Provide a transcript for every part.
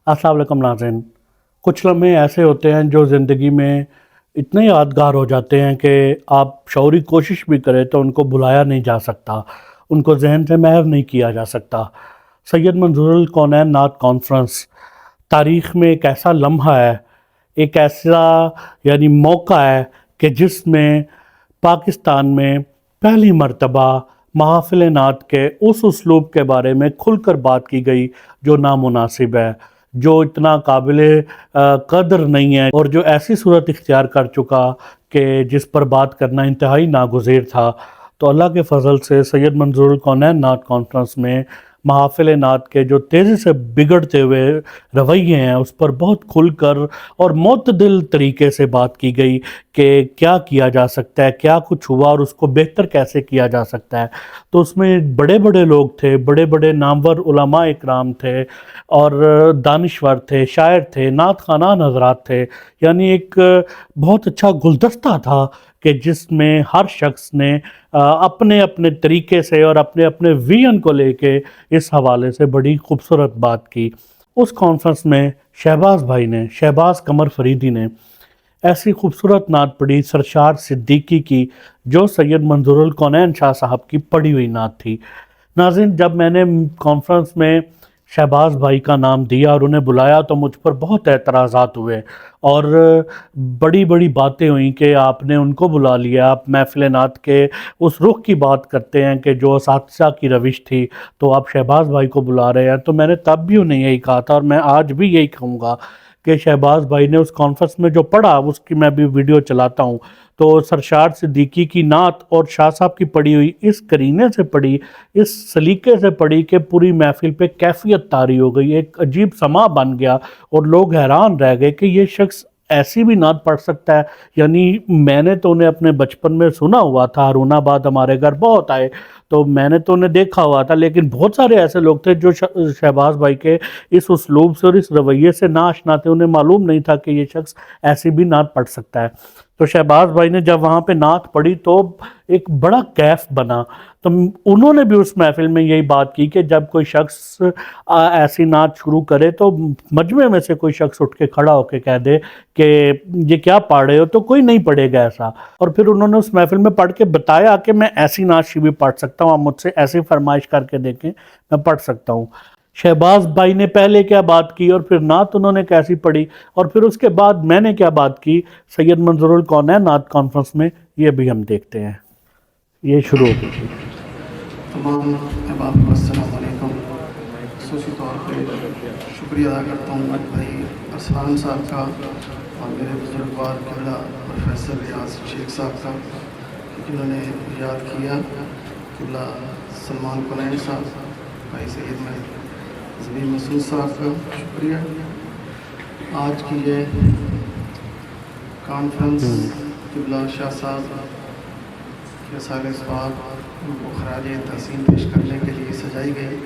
अस्सलाम वालेकुम नाज़रीन। कुछ लम्हे ऐसे होते हैं जो ज़िंदगी में इतने यादगार हो जाते हैं कि आप शऊरी कोशिश भी करें तो उनको भुलाया नहीं जा सकता, उनको ज़हन से महव नहीं किया जा सकता। सैयद मंजूरुल कौनैन नात कॉन्फ्रेंस तारीख़ में एक ऐसा लम्हा है, एक ऐसा यानी मौका है कि जिसमें पाकिस्तान में पहली मर्तबा महफ़िल नात के उस उसलूब के बारे में खुलकर बात की गई जो नामुनासिब है, जो इतना काबिले कदर नहीं है और जो ऐसी सूरत इख्तियार कर चुका कि जिस पर बात करना इंतहाई नागुज़ीर था। तो अल्लाह के फ़ज़ल से सैयद मंजूरुल कौनैन नात कॉन्फ्रेंस में महफ़िल नात के जो तेज़ी से बिगड़ते हुए रवैये हैं उस पर बहुत खुलकर और मुतदिल तरीके से बात की गई कि क्या किया जा सकता है, क्या कुछ हुआ और उसको बेहतर कैसे किया जा सकता है। तो उसमें बड़े-बड़े लोग थे, बड़े-बड़े नामवर उलमा इकराम थे और दानिश्वर थे, शायर थे, नात ख़ानान हज़रात थे। यानी एक बहुत अच्छा गुलदस्ता था कि जिसमें हर शख्स ने अपने अपने तरीके से और अपने अपने विजन को लेके इस हवाले से बड़ी खूबसूरत बात की। उस कॉन्फ्रेंस में शहबाज भाई ने, शहबाज कमर फरीदी ने ऐसी खूबसूरत नात पढ़ी सरशार सिद्दीकी की, जो सैयद मंजूरुल कौनैन शाह साहब की पढ़ी हुई नात थी। नाज़रीन, जब मैंने कॉन्फ्रेंस में शहबाज भाई का नाम दिया और उन्हें बुलाया तो मुझ पर बहुत एतराज़ात हुए और बड़ी बड़ी बातें हुई कि आपने उनको बुला लिया, आप महफ़िल नात के उस रुख की बात करते हैं कि जो असातिज़ा की रविश थी, तो आप शहबाज भाई को बुला रहे हैं। तो मैंने तब भी उन्हें यही कहा था और मैं आज भी यही कहूँगा कि शहबाज भाई ने उस कॉन्फ्रेंस में जो पढ़ा उसकी मैं भी वीडियो चलाता हूँ। तो सरशार सिद्दीकी की नात और शाह साहब की पढ़ी हुई इस करीने से पढ़ी, इस सलीके से पढ़ी कि पूरी महफ़िल पे कैफ़ियत तारी हो गई, एक अजीब समा बन गया और लोग हैरान रह गए कि ये शख्स ऐसी भी नात पढ़ सकता है। यानी मैंने तो उन्हें अपने बचपन में सुना हुआ था, हारूनाबाद हमारे घर बहुत आए, तो मैंने तो उन्हें देखा हुआ था, लेकिन बहुत सारे ऐसे लोग थे जो शहबाज भाई के इस उसलूब से और इस रवैये से ना आशना थे, उन्हें मालूम नहीं था कि ये शख्स ऐसी भी नात पढ़ सकता है। तो शहबाज भाई ने जब वहाँ पे नात पढ़ी तो एक बड़ा कैफ बना। तो उन्होंने भी उस महफ़िल में यही बात की कि जब कोई शख्स ऐसी नात शुरू करे तो मजमे में से कोई शख्स उठ के खड़ा होकर कह दे कि ये क्या पढ़ रहे हो, तो कोई नहीं पढ़ेगा ऐसा। और फिर उन्होंने उस महफ़िल में पढ़ के बताया कि मैं ऐसी नात भी पढ़ सकता हूँ, आप मुझसे ऐसी फरमाइश करके देखें, मैं पढ़ सकता हूँ। शहबाज भाई ने पहले क्या बात की और फिर नात उन्होंने कैसी पढ़ी और फिर उसके बाद मैंने क्या बात की सैयद मंजूरुल कौनैन नात कॉन्फ्रेंस में, ये भी हम देखते हैं। ये शुरू हो गई। तमाम अहबाब को अस्सलाम वालेकुम। ख़ुसूसी तौर पे शुक्रिया अदा करता हूँ भाई अरसलान साहब का और मेरे बुजुर्गवार किबला प्रोफेसर रियाज शेख साहब का, जिन्होंने याद किया किबला सलमान कौनैन साहब, भाई सैयद ज़मीर मसूद साहब का शुक्रिया। आज की ये कॉन्फ्रेंस किबला शाह साहब के साले सवाब उनको खराज तहसीन पेश करने के लिए सजाई गई।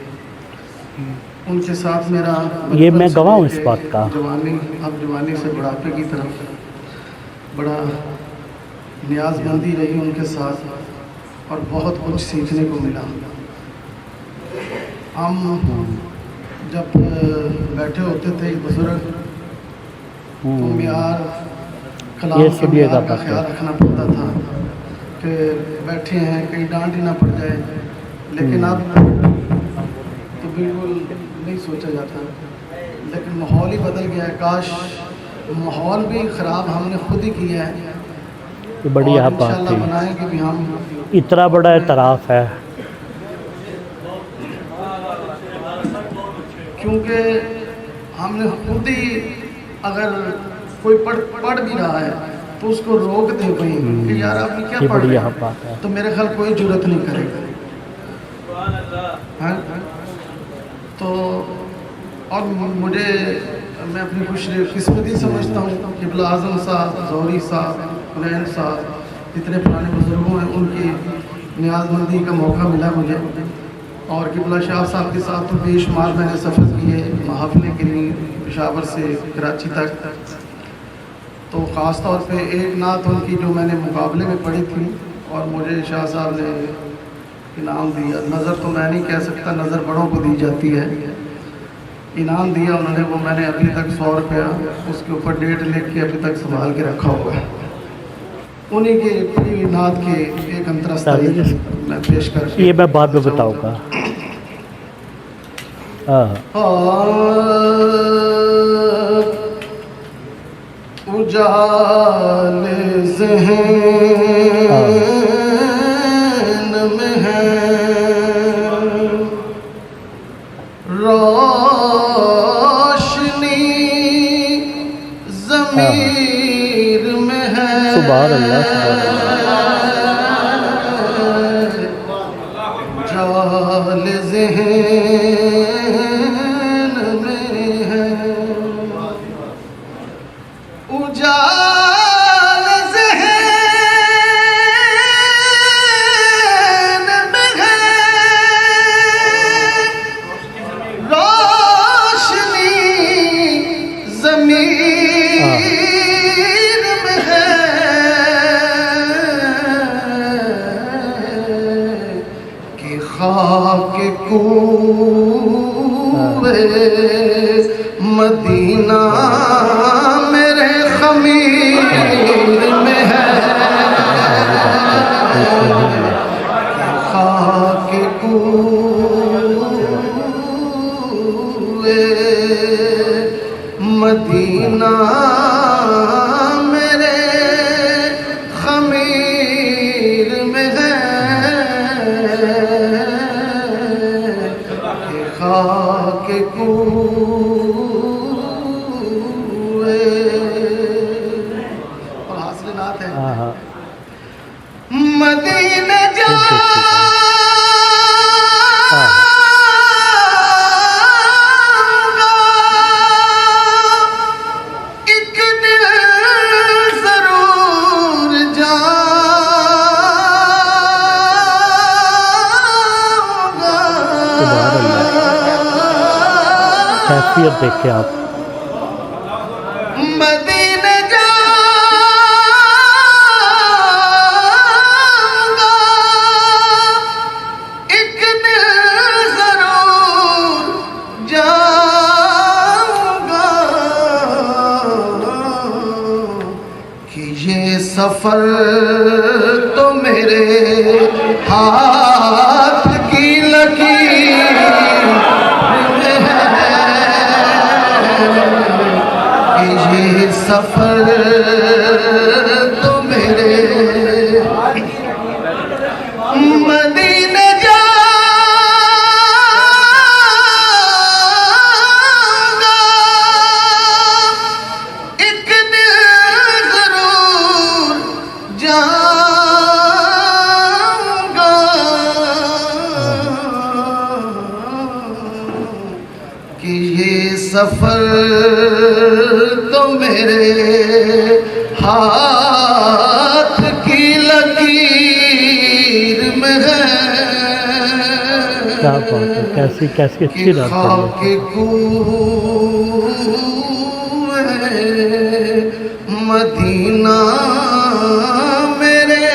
उनके साथ मेरा ये मैं गवाह हूँ इस बात का। जवानी से बुढ़ापे की तरफ बड़ा न्याज़मंदी रही उनके साथ और बहुत कुछ सीखने को मिला। हम जब बैठे होते थे बुजुर्ग तो म्यार कलाम के म्यार का ख्याल रखना पड़ता था कि बैठे हैं कहीं डांट ही ना पड़ जाए, लेकिन अब तो बिल्कुल नहीं सोचा जाता, लेकिन माहौल ही बदल गया है। काश माहौल भी ख़राब हमने खुद ही किया है। ये बड़ी आप बात है, बनाएंगे भी हम, इतना बड़ा एतराफ़ है क्योंकि हमने खुद ही अगर कोई पढ़ भी रहा है तो उसको रोक दे भाई कि यार आप क्या पढ़ रहे हैं, तो मेरे ख्याल कोई जुर्रत नहीं करेगा। हाँ? तो और मुझे मैं अपनी खुशकिस्मती समझता हूँ कि किबला आज़म साहब, ज़ौहरी साहब, हुनैन साहब, जितने पुराने बुजुर्गों हैं उनकी न्याज़मंदी का मौका मिला मुझे। और किबला शाह साहब के साथ तो बेशुमार मैंने सफ़र किए, महफ़िलें गिनी पेशावर से कराची तक। तो ख़ास तौर पे एक नात उनकी जो मैंने मुकाबले में पढ़ी थी और मुझे शाह साहब ने इनाम दिया। नज़र तो मैं नहीं कह सकता, नज़र बड़ों को दी जाती है। इनाम दिया उन्होंने, वो मैंने अभी तक 100 रुपया उसके ऊपर डेट लिख के अभी तक संभाल के रखा हुआ है। उन्हीं के प्रिय नाथ के एक अंतरस्थाई मैं पेश कर, ये मैं बाद में बताऊंगा। हाँ उजाले ज़हन में है, रोशनी ज़मीर में है। सुभान अल्लाह, सुभान अल्लाह। जाले ज़हन में है, उजाले ज़हन में है, रोशनी ज़मीर में है, कि खाक कूए मदीना मेरे खमीर में है, कि खाक कूए मदीना मेरे खमीर में है, कि खाक कूए। और हासिल नात है, हाँ हाँ, मदीने हाँ एक दिन जरूर जाऊंगा। सुभान अल्लाह। कैफियत देखें आप। मदीने जाऊंगा एक दिन जरूर जाऊंगा, कि ये सफर तो मेरे हाथ की लकीर में है, कि ये सफर तो मेरे मदीने जाऊंगा एक दिन जरूर जाऊंगा, कि ये सफर तो मेरे हाथ की लकीर में है, क्या बात है, कैसी कैसी कि अच्छी बात खाक है। कूए मदीना मेरे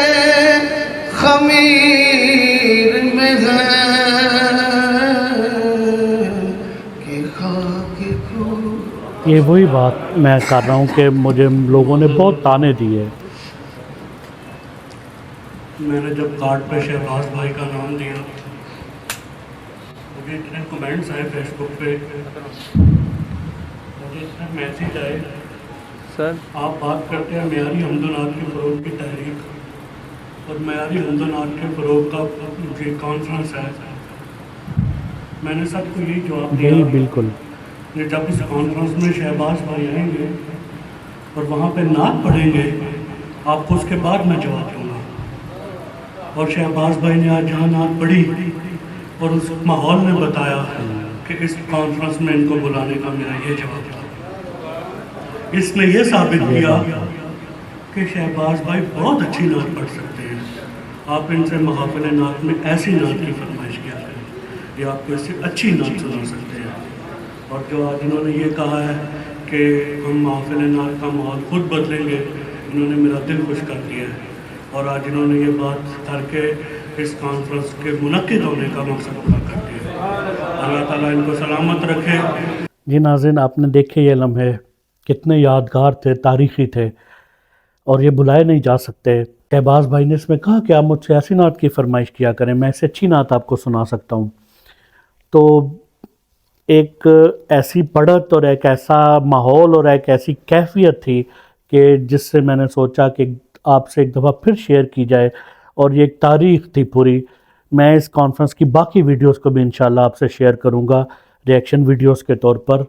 खमीर में है, कि खाक कूए। ये वही बात मैं कर रहा हूँ कि मुझे लोगों ने बहुत ताने दिए। मैंने जब कार्ड पे शहबाज भाई का नाम दिया, मुझे इतने कमेंट्स आए फेसबुक पे, मुझे इतने मैसेज आए। सर आप बात करते हैं मेयारी हमदनात के फ़रोग की तहरीक, और मेयारी हमदनात के फ़रोग का जो कॉन्फ्रेंस है, मैंने सबको यही जवाब जी दिया बिल्कुल। कि जब इस कॉन्फ्रेंस में शहबाज भाई आएंगे और वहाँ पे नात पढ़ेंगे, आपको उसके बाद मैं जवाब दूँगा। और शहबाज भाई ने आज जहाँ नात पढ़ी और उस माहौल ने बताया कि इस कॉन्फ्रेंस में इनको बुलाने का मेरा ये जवाब था। इसने ये साबित किया कि शहबाज भाई बहुत अच्छी नात पढ़ सकते हैं। आप इनसे महाफिल नात में ऐसी नात की फरमाइश किया करें, ये आपको इससे अच्छी नात सुना सकते हैं। और जो आज इन्होंने ये कहा है कि हम महफिल नात का माहौल खुद बदलेंगे, इन्होंने मेरा दिल खुश कर दिया है। और आज इन्होंने ये बात करके इस कॉन्फ्रेंस के मुनक्किद होने का मकसद पूरा कर दिया। अल्लाह ताला इनको सलामत रखे। جی ناظرین، آپ نے دیکھے یہ لمحے کتنے یادگار تھے، تاریخی تھے، اور یہ بلائے نہیں جا سکتے۔ شہباز بھائی نے اس میں کہا کہ آپ مجھ سے ایسی نعت کی فرمائش کیا کریں، میں اسے اچھی نعت آپ کو سنا سکتا ہوں۔ تو ایک ایسی پڑھت اور ایک ایسا ماحول اور ایک ایسی کیفیت تھی کہ جس سے میں نے سوچا کہ آپ سے ایک دفعہ پھر شیئر کی جائے، اور یہ ایک تاریخ تھی پوری۔ میں اس کانفرنس کی باقی ویڈیوز کو بھی انشاءاللہ آپ سے شیئر کروں گا ریئیکشن ویڈیوز کے طور پر،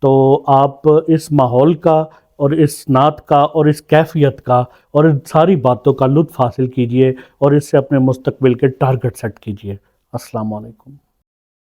تو آپ اس ماحول کا اور اس نعت کا اور اس کیفیت کا اور ان ساری باتوں کا لطف حاصل کیجئے اور اس سے اپنے مستقبل کے ٹارگٹ سیٹ کیجئے۔ السلام علیکم۔